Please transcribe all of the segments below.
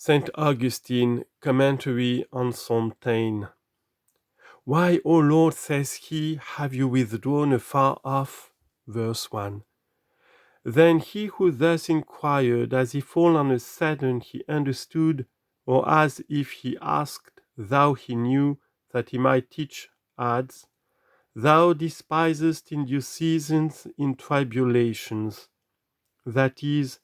Saint Augustin, Commentary on Psalm 10. Why, O Lord, says he, have you withdrawn afar off? Verse 1. Then he who thus inquired, as if all on a sudden he understood, or as if he asked, thou he knew, that he might teach, adds, Thou despisest in due seasons in tribulations. That is,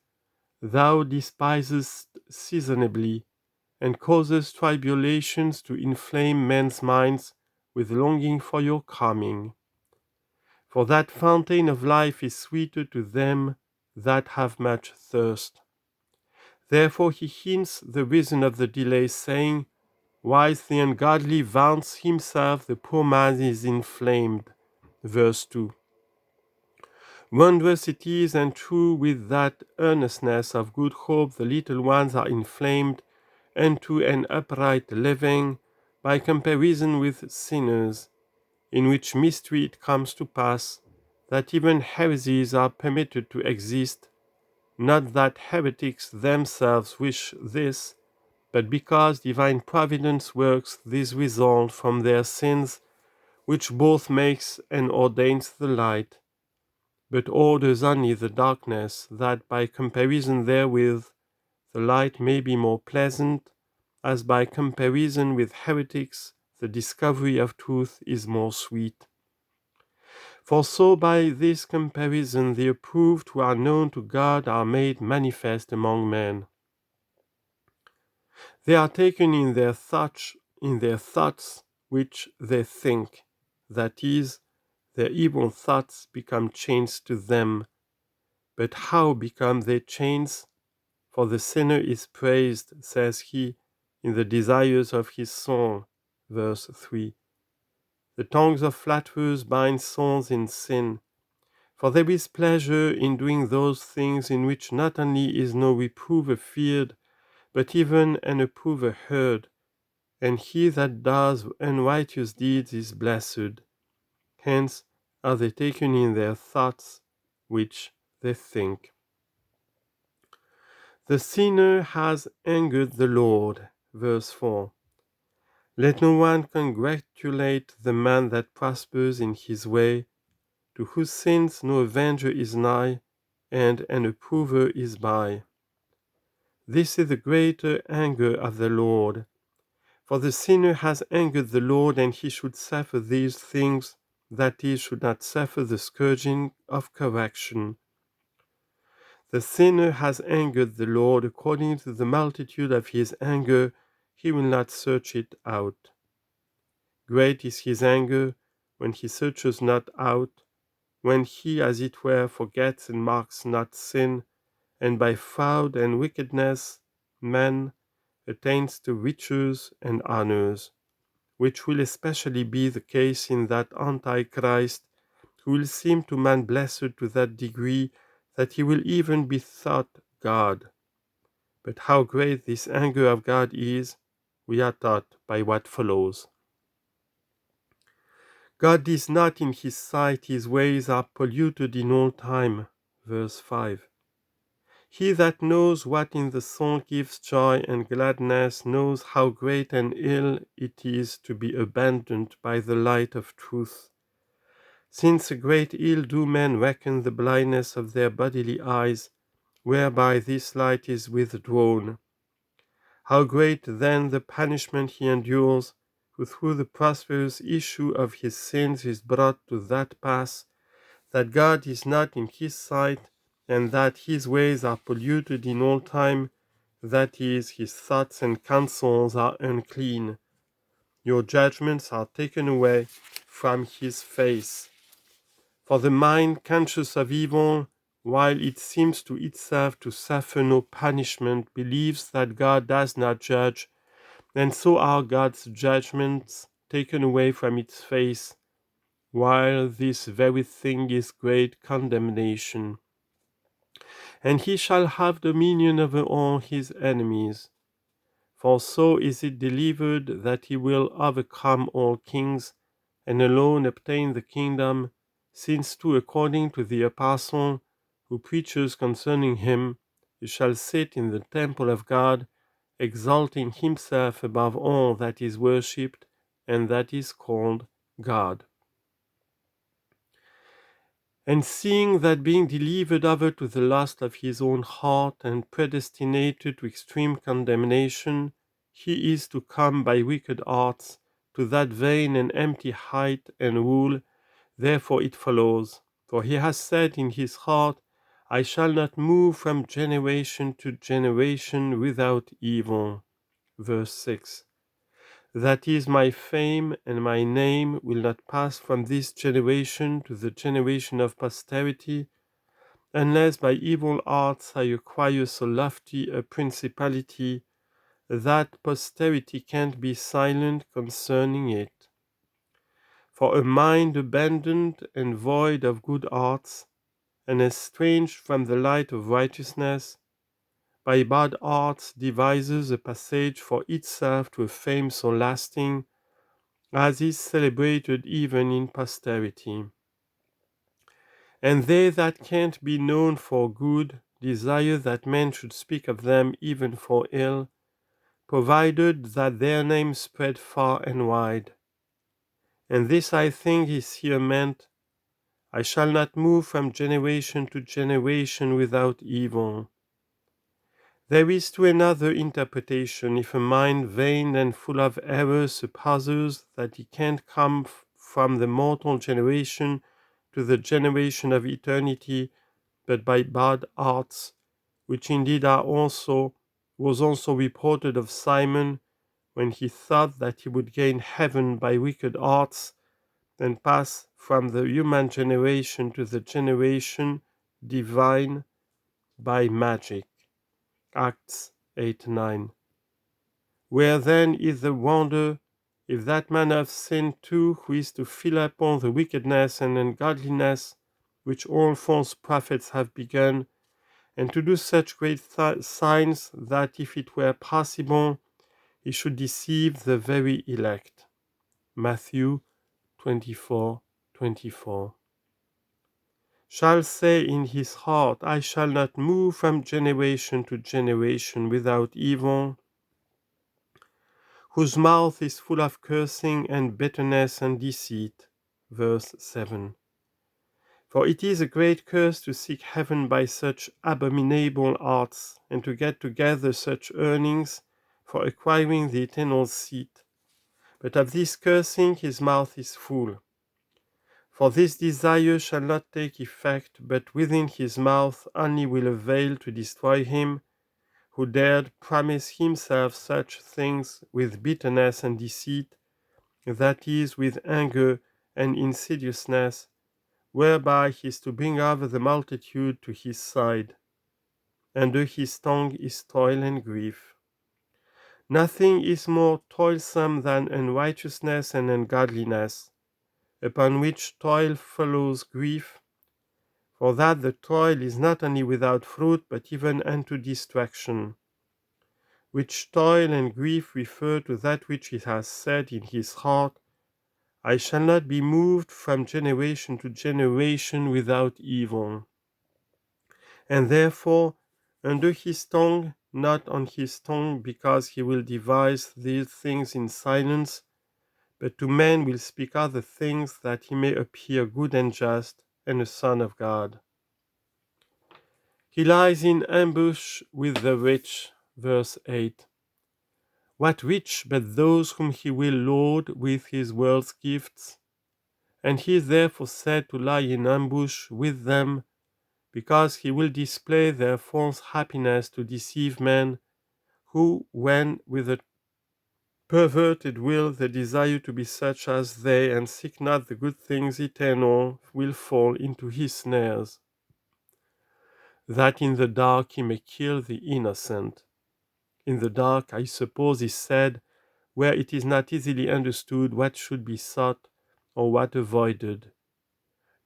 thou despisest seasonably, and causes tribulations to inflame men's minds with longing for your coming. For that fountain of life is sweeter to them that have much thirst. Therefore he hints the reason of the delay, saying, Whilst the ungodly vaunts himself, the poor man is inflamed. Verse 2. Wondrous it is, and true, with that earnestness of good hope the little ones are inflamed unto an upright living, by comparison with sinners, in which mystery it comes to pass, that even heresies are permitted to exist, not that heretics themselves wish this, but because divine providence works this result from their sins, which both makes and ordains the light, but orders only the darkness, that by comparison therewith the light may be more pleasant, as by comparison with heretics the discovery of truth is more sweet. For so by this comparison the approved who are known to God are made manifest among men. They are taken in their thoughts which they think, that is, their evil thoughts become chains to them. But how become they chains? For the sinner is praised, says he, in the desires of his soul. Verse 3. The tongues of flatterers bind souls in sin. For there is pleasure in doing those things in which not only is no reprover feared, but even an approver heard. And he that does unrighteous deeds is blessed. Hence are they taken in their thoughts, which they think. The sinner has angered the Lord. Verse 4. Let no one congratulate the man that prospers in his way, to whose sins no avenger is nigh, and an approver is by. This is the greater anger of the Lord. For the sinner has angered the Lord, and he should suffer these things, that is, should not suffer the scourging of correction. The sinner has angered the Lord. According to the multitude of his anger, he will not search it out. Great is his anger when he searches not out, when he, as it were, forgets and marks not sin, and by fraud and wickedness man attains to riches and honors, which will especially be the case in that Antichrist, who will seem to man blessed to that degree that he will even be thought God. But how great this anger of God is, we are taught by what follows. God is not in his sight, his ways are polluted in all time. Verse 5. He that knows what in the soul gives joy and gladness knows how great and ill it is to be abandoned by the light of truth. Since a great ill do men reckon the blindness of their bodily eyes, whereby this light is withdrawn. How great then the punishment he endures, who through the prosperous issue of his sins is brought to that pass, that God is not in his sight, and that his ways are polluted in all time, that is, his thoughts and counsels are unclean. Your judgments are taken away from his face. For the mind conscious of evil, while it seems to itself to suffer no punishment, believes that God does not judge, and so are God's judgments taken away from its face, while this very thing is great condemnation. And he shall have dominion over all his enemies. For so is it delivered that he will overcome all kings, and alone obtain the kingdom, since too, according to the apostle, who preaches concerning him, he shall sit in the temple of God, exalting himself above all that is worshipped and that is called God. And seeing that being delivered over to the lust of his own heart and predestinated to extreme condemnation, he is to come by wicked arts to that vain and empty height and rule. Therefore it follows, for he has said in his heart, I shall not move from generation to generation without evil. Verse 6. That is, my fame and my name will not pass from this generation to the generation of posterity, unless by evil arts I acquire so lofty a principality that posterity can't be silent concerning it. For a mind abandoned and void of good arts, and estranged from the light of righteousness, by bad arts devises a passage for itself to a fame so lasting, as is celebrated even in posterity. And they that can't be known for good desire that men should speak of them even for ill, provided that their name spread far and wide. And this I think is here meant, I shall not move from generation to generation without evil. There is to another interpretation, if a mind vain and full of error supposes that he can't come from the mortal generation to the generation of eternity, but by bad arts, which indeed was also reported of Simon, when he thought that he would gain heaven by wicked arts, and pass from the human generation to the generation divine by magic. Acts 8:9. Where then is the wonder, if that man of sin too, who is to fill up all the wickedness and ungodliness which all false prophets have begun, and to do such great signs that, if it were possible, he should deceive the very elect. Matthew 24:24. Shall say in his heart, I shall not move from generation to generation without evil, whose mouth is full of cursing and bitterness and deceit. Verse 7. For it is a great curse to seek heaven by such abominable arts, and to get together such earnings for acquiring the eternal seat. But of this cursing his mouth is full. For this desire shall not take effect, but within his mouth only will avail to destroy him, who dared promise himself such things with bitterness and deceit, that is, with anger and insidiousness, whereby he is to bring over the multitude to his side. Under his tongue is toil and grief. Nothing is more toilsome than unrighteousness and ungodliness, upon which toil follows grief, for that the toil is not only without fruit, but even unto distraction, which toil and grief refer to that which he has said in his heart, I shall not be moved from generation to generation without evil. And therefore, under his tongue, not on his tongue, because he will devise these things in silence, but to men will speak other things, that he may appear good and just, and a son of God. He lies in ambush with the rich. Verse 8. What rich but those whom he will load with his world's gifts? And he is therefore said to lie in ambush with them, because he will display their false happiness to deceive men, who, when with a perverted will they desire to be such as they, and seek not the good things eternal, will fall into his snares, that in the dark he may kill the innocent. In the dark, I suppose, is said, where it is not easily understood what should be sought or what avoided.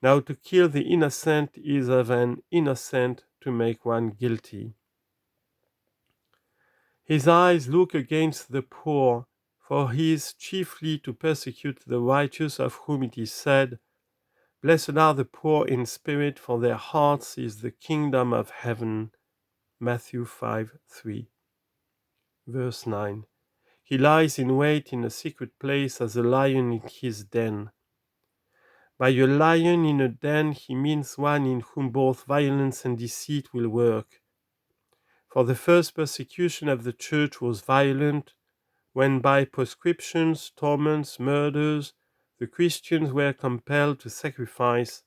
Now to kill the innocent is of an innocent to make one guilty. His eyes look against the poor, for he is chiefly to persecute the righteous, of whom it is said, Blessed are the poor in spirit, for their hearts is the kingdom of heaven. Matthew 5:3. Verse 9. He lies in wait in a secret place as a lion in his den. By a lion in a den he means one in whom both violence and deceit will work. For the first persecution of the church was violent, when by proscriptions, torments, murders, the Christians were compelled to sacrifice.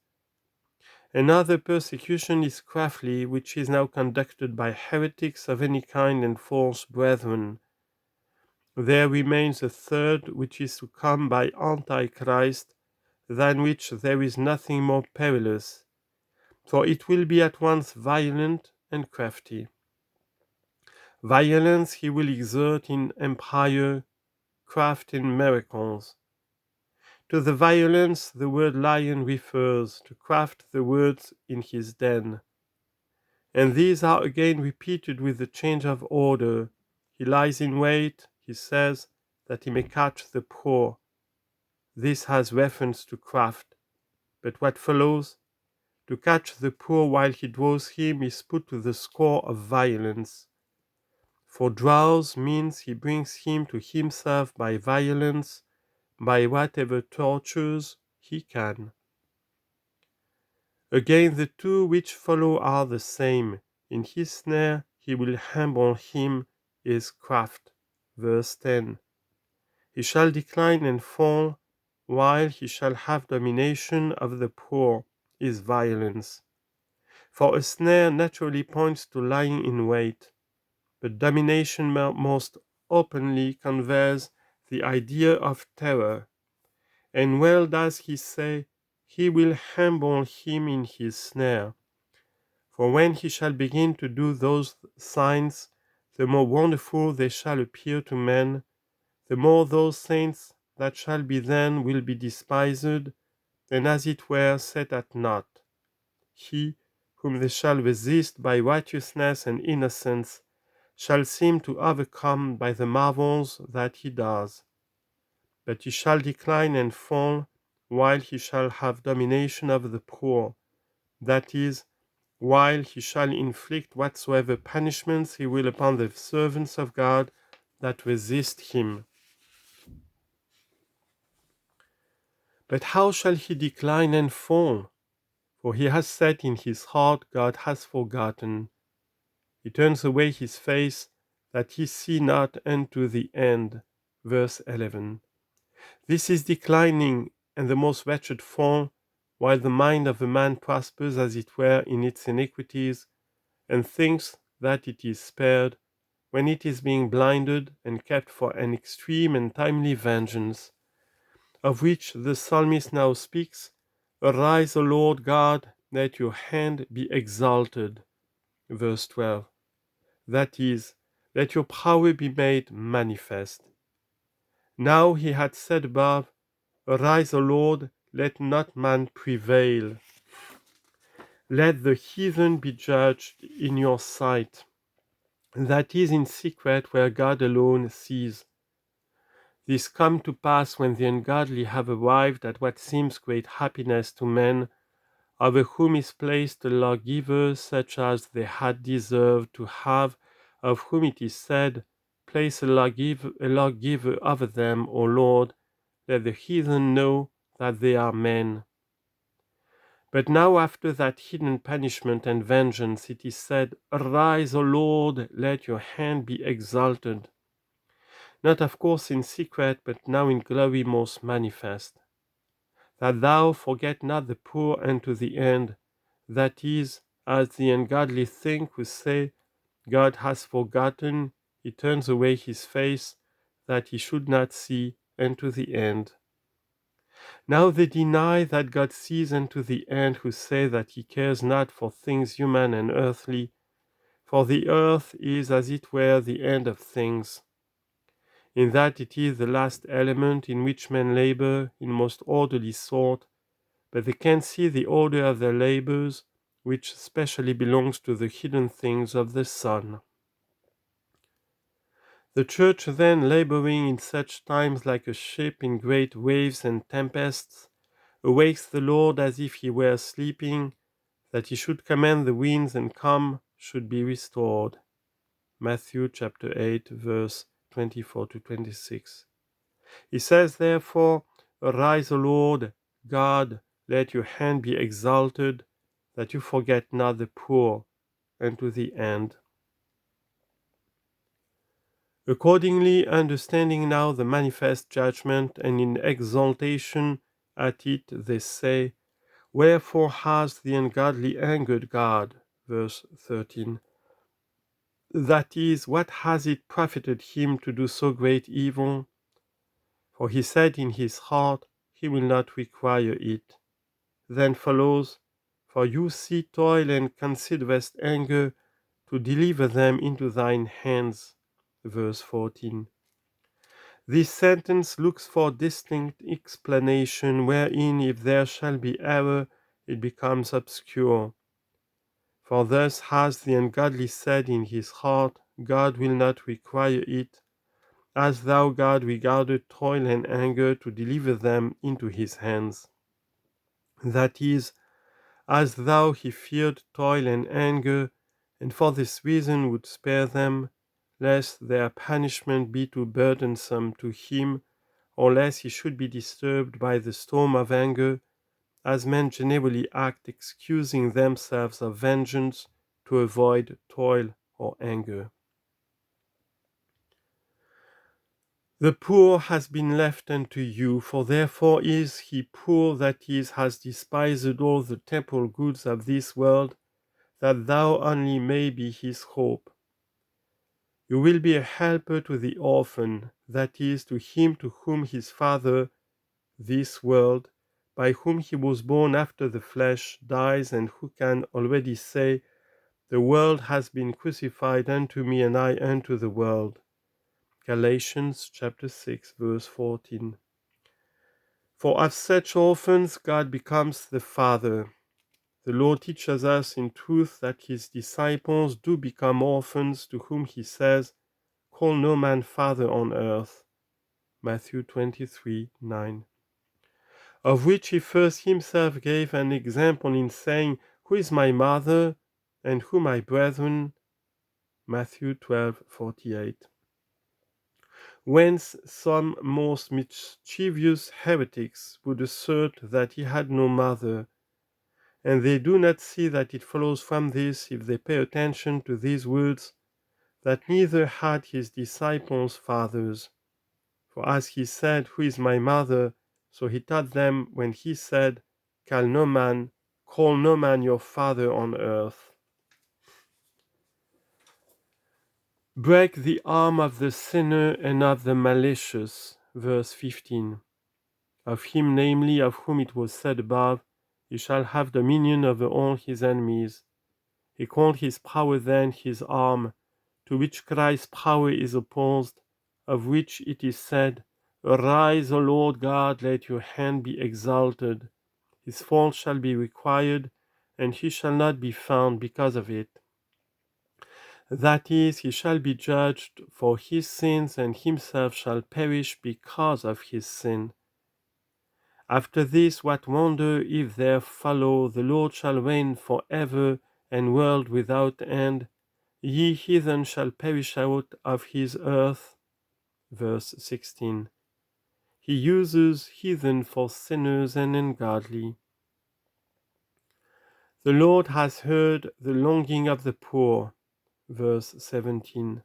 Another persecution is crafty, which is now conducted by heretics of any kind and false brethren. There remains a third, which is to come by Antichrist, than which there is nothing more perilous, for it will be at once violent and crafty. Violence he will exert in empire, craft in miracles. To the violence the word lion refers, to craft the words in his den. And these are again repeated with the change of order. He lies in wait, he says, that he may catch the poor. This has reference to craft. But what follows? To catch the poor while he draws him is put to the score of violence. For draws means he brings him to himself by violence, by whatever tortures he can. Again, the two which follow are the same. In his snare he will humble him, is craft. Verse 10. He shall decline and fall, while he shall have domination of the poor, is violence. For a snare naturally points to lying in wait, but domination most openly conveys the idea of terror. And well does he say, he will humble him in his snare. For when he shall begin to do those signs, the more wonderful they shall appear to men, the more those saints that shall be then will be despised, and as it were set at naught. He, whom they shall resist by righteousness and innocence, shall seem to overcome by the marvels that he does. But he shall decline and fall, while he shall have domination of the poor, that is, while he shall inflict whatsoever punishments he will upon the servants of God that resist him. But how shall he decline and fall? For he has said in his heart, God has forgotten. He turns away his face, that he see not unto the end. Verse 11. This is declining and the most wretched fall, while the mind of a man prospers as it were in its iniquities, and thinks that it is spared, when it is being blinded and kept for an extreme and timely vengeance, of which the psalmist now speaks. Arise, O Lord God, let your hand be exalted. Verse 12. That is, let your power be made manifest. Now he had said above, Arise, O Lord, let not man prevail. Let the heathen be judged in your sight. That is in secret where God alone sees. This come to pass when the ungodly have arrived at what seems great happiness to men, over whom is placed a lawgiver such as they had deserved to have, of whom it is said, Place a lawgiver over them, O Lord, let the heathen know that they are men. But now after that hidden punishment and vengeance it is said, Arise, O Lord, let your hand be exalted. Not of course in secret, but now in glory most manifest. That thou forget not the poor unto the end, that is, as the ungodly think who say, God has forgotten, he turns away his face, that he should not see unto the end. Now they deny that God sees unto the end, who say that he cares not for things human and earthly, for the earth is as it were the end of things, in that it is the last element in which men labor in most orderly sort, but they can see the order of their labors, which specially belongs to the hidden things of the sun. The church then, laboring in such times like a ship in great waves and tempests, awakes the Lord as if he were sleeping, that he should command the winds and calm should be restored. Matthew chapter 8, verse 24 to 26. He says, therefore, arise, O Lord God, let your hand be exalted, that you forget not the poor, and to the end. Accordingly, understanding now the manifest judgment, and in exaltation at it, they say, wherefore has the ungodly angered God? Verse 13. That is, what has it profited him to do so great evil? For he said in his heart, he will not require it. Then follows, for you see toil and considerest anger to deliver them into thine hands. Verse 14. This sentence looks for distinct explanation, wherein if there shall be error, it becomes obscure. For thus has the ungodly said in his heart, God will not require it, as though God regarded toil and anger to deliver them into his hands. That is, as though he feared toil and anger, and for this reason would spare them, lest their punishment be too burdensome to him, or lest he should be disturbed by the storm of anger, as men generally act, excusing themselves of vengeance to avoid toil or anger. The poor has been left unto you, for therefore is he poor, that is, has despised all the temporal goods of this world, that thou only may be his hope. You will be a helper to the orphan, that is, to him to whom his father, this world, by whom he was born after the flesh, dies, and who can already say, the world has been crucified unto me, and I unto the world. Galatians chapter 6, verse 14. For of such orphans God becomes the Father. The Lord teaches us in truth that his disciples do become orphans, to whom he says, call no man father on earth. Matthew 23, 9. Of which he first himself gave an example in saying, who is my mother, and who my brethren? Matthew 12, 48. Whence some most mischievous heretics would assert that he had no mother, and they do not see that it follows from this, if they pay attention to these words, that neither had his disciples fathers. For as he said, who is my mother? So he taught them when he said, call no man your father on earth. Break the arm of the sinner and of the malicious. Verse 15. Of him, namely, of whom it was said above, he shall have dominion over all his enemies. He called his power then his arm, to which Christ's power is opposed, of which it is said, arise, O Lord God, let your hand be exalted. His fault shall be required, and he shall not be found because of it. That is, he shall be judged for his sins, and himself shall perish because of his sin. After this, what wonder if there follow, the Lord shall reign for ever, and world without end. Ye heathen shall perish out of his earth. Verse 16. He uses heathen for sinners and ungodly. The Lord has heard the longing of the poor. Verse 17.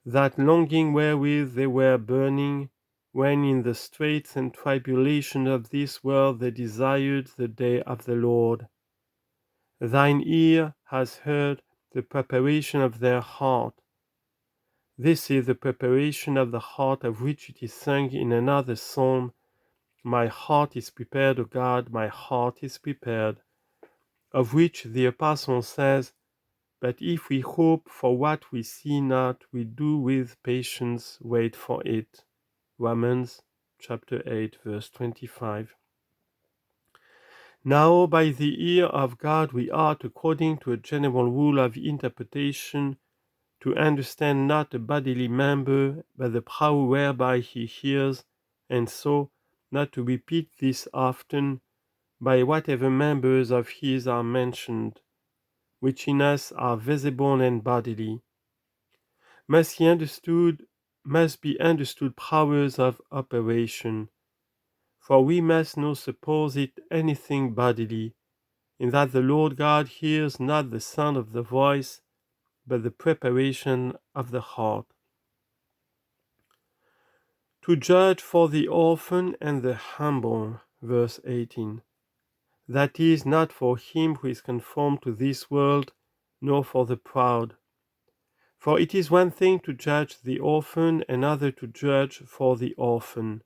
That longing wherewith they were burning, when in the straits and tribulation of this world they desired the day of the Lord. Thine ear has heard the preparation of their heart. This is the preparation of the heart, of which it is sung in another psalm, my heart is prepared, O God, my heart is prepared, of which the apostle says, but if we hope for what we see not, we do with patience wait for it. Romans chapter 8, verse 25. Now by the ear of God we ought, according to a general rule of interpretation, to understand not a bodily member, but the power whereby he hears, and so not to repeat this often, by whatever members of his are mentioned, which in us are visible and bodily. must be understood powers of operation, for we must not suppose it anything bodily, in that the Lord God hears not the sound of the voice, but the preparation of the heart. To judge for the orphan and the humble, verse 18. That is, not for him who is conformed to this world, nor for the proud. For it is one thing to judge the orphan, another to judge for the orphan.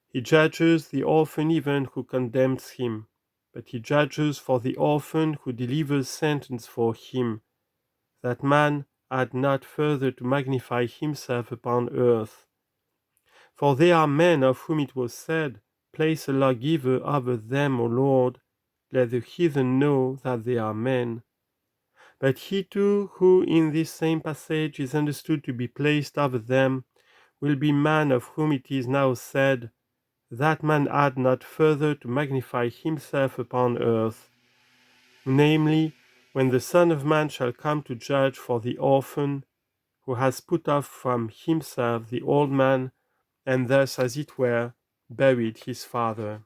He judges the orphan even who condemns him, but he judges for the orphan who delivers sentence for him, that man add not further to magnify himself upon earth. For they are men of whom it was said, Place a lawgiver over them, O Lord, let the heathen know that they are men. But he too, who in this same passage is understood to be placed over them, will be man of whom it is now said, That man add not further to magnify himself upon earth. Namely, when the Son of Man shall come to judge for the orphan, who has put off from himself the old man, and thus, as it were, buried his father.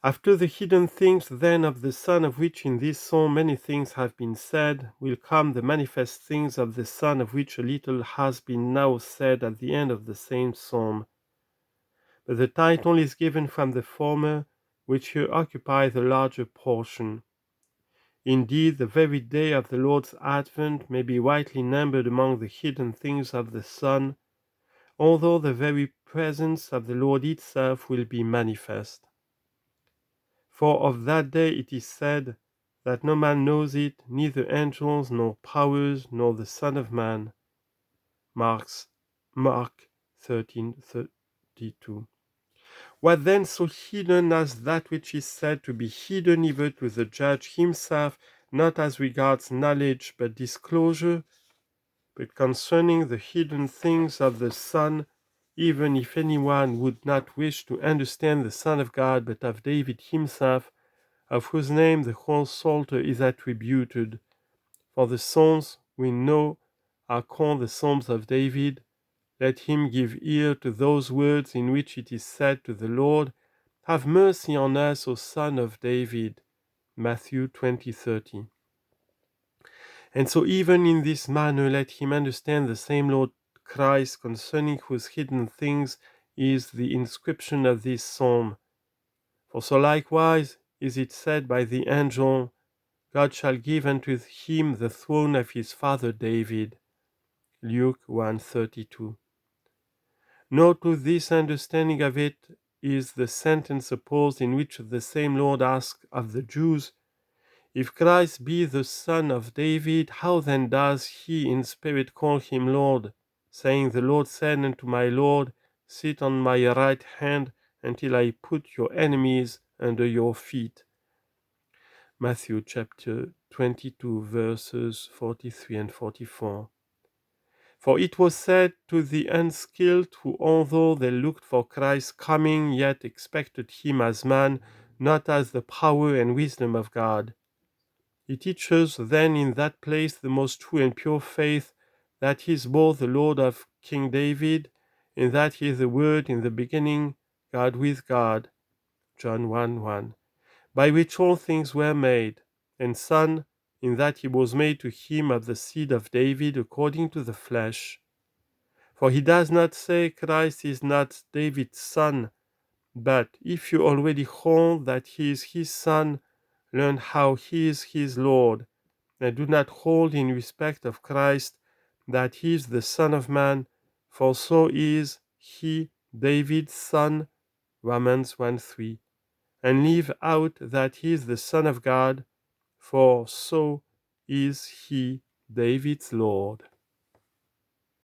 After the hidden things then of the Son, of which in this psalm many things have been said, will come the manifest things of the Son, of which a little has been now said at the end of the same psalm. But the title is given from the former, which here occupies the larger portion. Indeed, the very day of the Lord's advent may be rightly numbered among the hidden things of the Son, although the very presence of the Lord itself will be manifest. For of that day it is said, that no man knows it, neither angels, nor powers, nor the Son of Man. Mark 13:32. What then so hidden as that which is said to be hidden even to the judge himself, not as regards knowledge but disclosure? But concerning the hidden things of the Son, even if anyone would not wish to understand the Son of God, but of David himself, of whose name the whole Psalter is attributed, for the Psalms we know are called the Psalms of David, let him give ear to those words in which it is said to the Lord, Have mercy on us, O Son of David. Matthew 20:30. And so even in this manner let him understand the same Lord Christ, concerning whose hidden things is the inscription of this psalm. For so likewise is it said by the angel, God shall give unto him the throne of his father David. Luke 1:32. Nor to this understanding of it is the sentence opposed in which the same Lord asks of the Jews, If Christ be the Son of David, how then does he in spirit call him Lord, saying, The Lord said unto my Lord, Sit on my right hand until I put your enemies under your feet. Matthew chapter 22, verses 43 and 44. For it was said to the unskilled, who although they looked for Christ's coming, yet expected him as man, not as the power and wisdom of God. He teaches then in that place the most true and pure faith, that he is both the Lord of King David, and that he is the Word in the beginning, God with God, John 1:1, by which all things were made, and Son, in that he was made to him of the seed of David according to the flesh. For he does not say Christ is not David's son, but if you already hold that he is his son, learn how he is his Lord, and do not hold in respect of Christ that he is the Son of Man, for so is he David's son, Romans 1:3, and leave out that he is the Son of God, for so is he David's Lord.